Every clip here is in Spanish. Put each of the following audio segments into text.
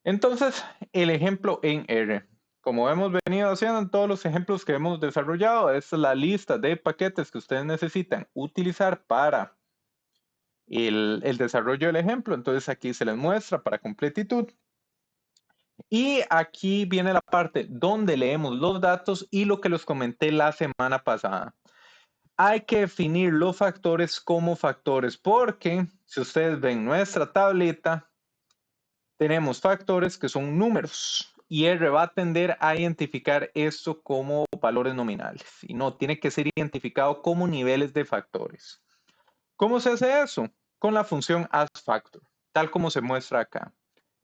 Entonces, el ejemplo en R. Como hemos venido haciendo en todos los ejemplos que hemos desarrollado, esta es la lista de paquetes que ustedes necesitan utilizar para el desarrollo del ejemplo. Entonces, aquí se les muestra para completitud. Y aquí viene la parte donde leemos los datos y lo que les comenté la semana pasada. Hay que definir los factores como factores porque si ustedes ven nuestra tablita, tenemos factores que son números y R va a tender a identificar esto como valores nominales y no, tiene que ser identificado como niveles de factores. ¿Cómo se hace eso? Con la función asFactor, tal como se muestra acá.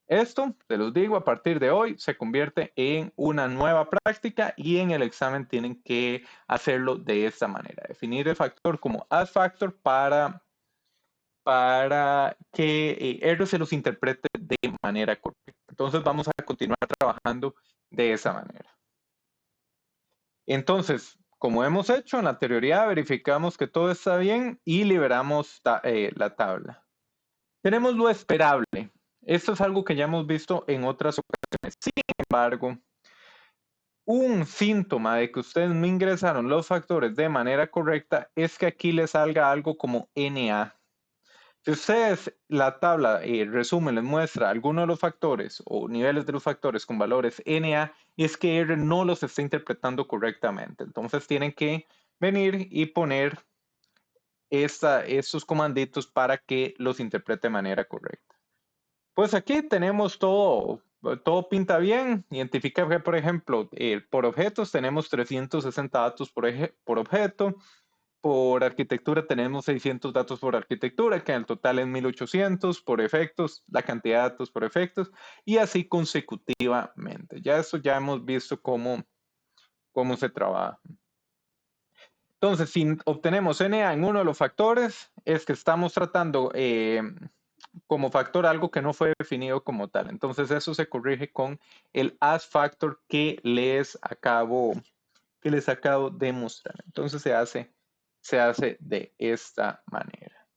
Esto, te los digo, a partir de hoy se convierte en una nueva práctica y en el examen tienen que hacerlo de esta manera. Definir el factor como asFactor para que R se los interprete de manera correcta. Entonces vamos a continuar trabajando de esa manera. Entonces, como hemos hecho en la teoría, verificamos que todo está bien y liberamos la tabla. Tenemos lo esperable. Esto es algo que ya hemos visto en otras ocasiones. Sin embargo, un síntoma de que ustedes no ingresaron los factores de manera correcta es que aquí les salga algo como NA. Si ustedes la tabla resumen les muestra algunos de los factores o niveles de los factores con valores NA, es que R no los está interpretando correctamente. Entonces tienen que venir y poner estos comanditos para que los interprete de manera correcta. Pues aquí tenemos todo pinta bien. Identifica que, por ejemplo, por objetos tenemos 360 datos por objeto. Por arquitectura tenemos 600 datos por arquitectura, que en el total es 1800 por efectos, la cantidad de datos por efectos, y así consecutivamente. Ya eso ya hemos visto cómo se trabaja. Entonces, si obtenemos NA en uno de los factores, es que estamos tratando como factor algo que no fue definido como tal. Entonces, eso se corrige con el asFactor que les acabo de mostrar. Entonces, se hace de esta manera.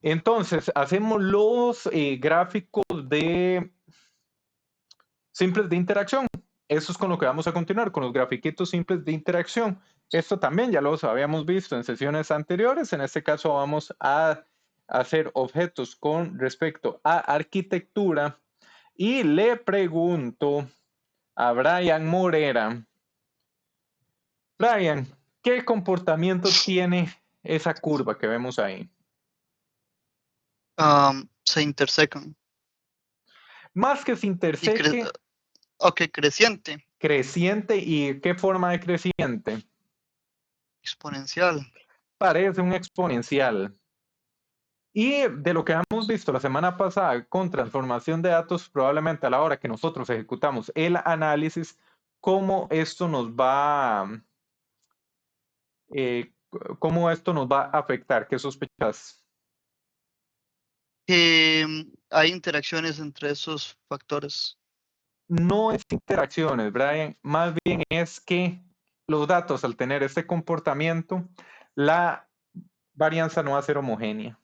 Entonces, hacemos los gráficos de simples de interacción. Eso es con lo que vamos a continuar, con los grafiquitos simples de interacción. Esto también ya los habíamos visto en sesiones anteriores. En este caso vamos a hacer objetos con respecto a arquitectura. Y le pregunto a Brian Morera. Brian, ¿qué comportamiento tiene esa curva que vemos ahí? Se intersecan. Más que se Y interseque, ok, creciente, creciente. ¿Y qué forma de creciente? exponencial. Parece un exponencial. Y de lo que hemos visto la semana pasada con transformación de datos, probablemente a la hora que nosotros ejecutamos el análisis, eh, cómo esto nos va a afectar. ¿Qué sospechas? Hay interacciones entre esos factores. No es interacciones, Brian, más bien es que los datos al tener este comportamiento, la varianza no va a ser homogénea.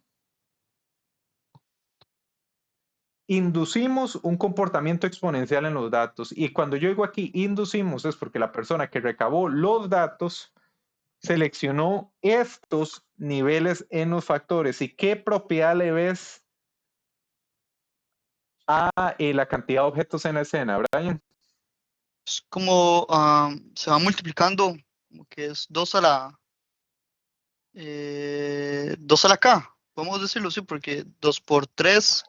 Inducimos un comportamiento exponencial en los datos y cuando yo digo aquí inducimos es porque la persona que recabó los datos seleccionó estos niveles en los factores. ¿Y qué propiedad le ves a la cantidad de objetos en la escena, Brian? Es como se va multiplicando, como que es 2 a la K, podemos decirlo así, porque 2 por 3,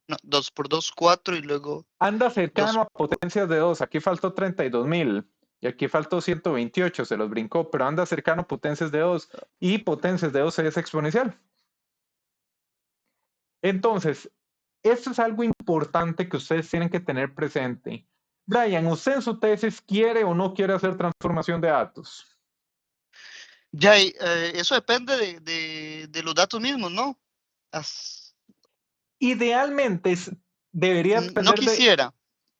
no, 2 por 2, 4 y luego Anda 2 cercano a potencias de 2. Aquí faltó 32.000 y aquí faltó 128, se los brincó, pero anda cercano a potencias de 2 y potencias de 2 es exponencial. Entonces, esto es algo importante que ustedes tienen que tener presente. Brian, ¿usted en su tesis quiere o no quiere hacer transformación de datos? Ya, eso depende de los datos mismos, ¿no? Idealmente debería No depender de... quisiera,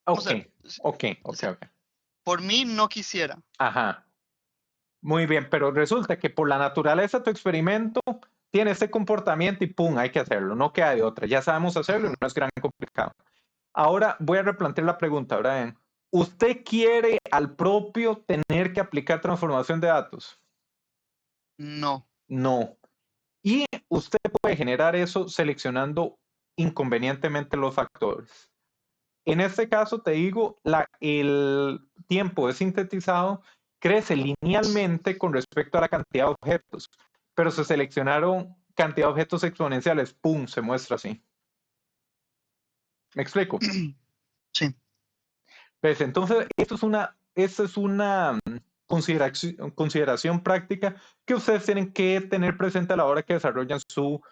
vamos Ok, a ver, ok, o ok, sea, ok. por mí no quisiera. Ajá, muy bien, pero resulta que por la naturaleza de tu experimento tiene este comportamiento y pum, hay que hacerlo, no queda de otra. Ya sabemos hacerlo y no es gran complicado. Ahora voy a replantear la pregunta, Brian. ¿Usted quiere al propio tener que aplicar transformación de datos? No. No. Y usted puede generar eso seleccionando inconvenientemente los factores. En este caso, te digo, el tiempo de sintetizado crece linealmente con respecto a la cantidad de objetos, pero se seleccionaron cantidad de objetos exponenciales, ¡pum!, se muestra así. ¿Me explico? Sí. Pues entonces, esto es una consideración práctica que ustedes tienen que tener presente a la hora que desarrollan su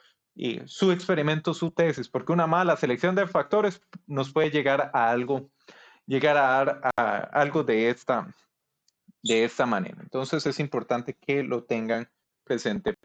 experimento, su tesis, porque una mala selección de factores nos puede llegar a dar a algo de esta manera. Entonces es importante que lo tengan presente.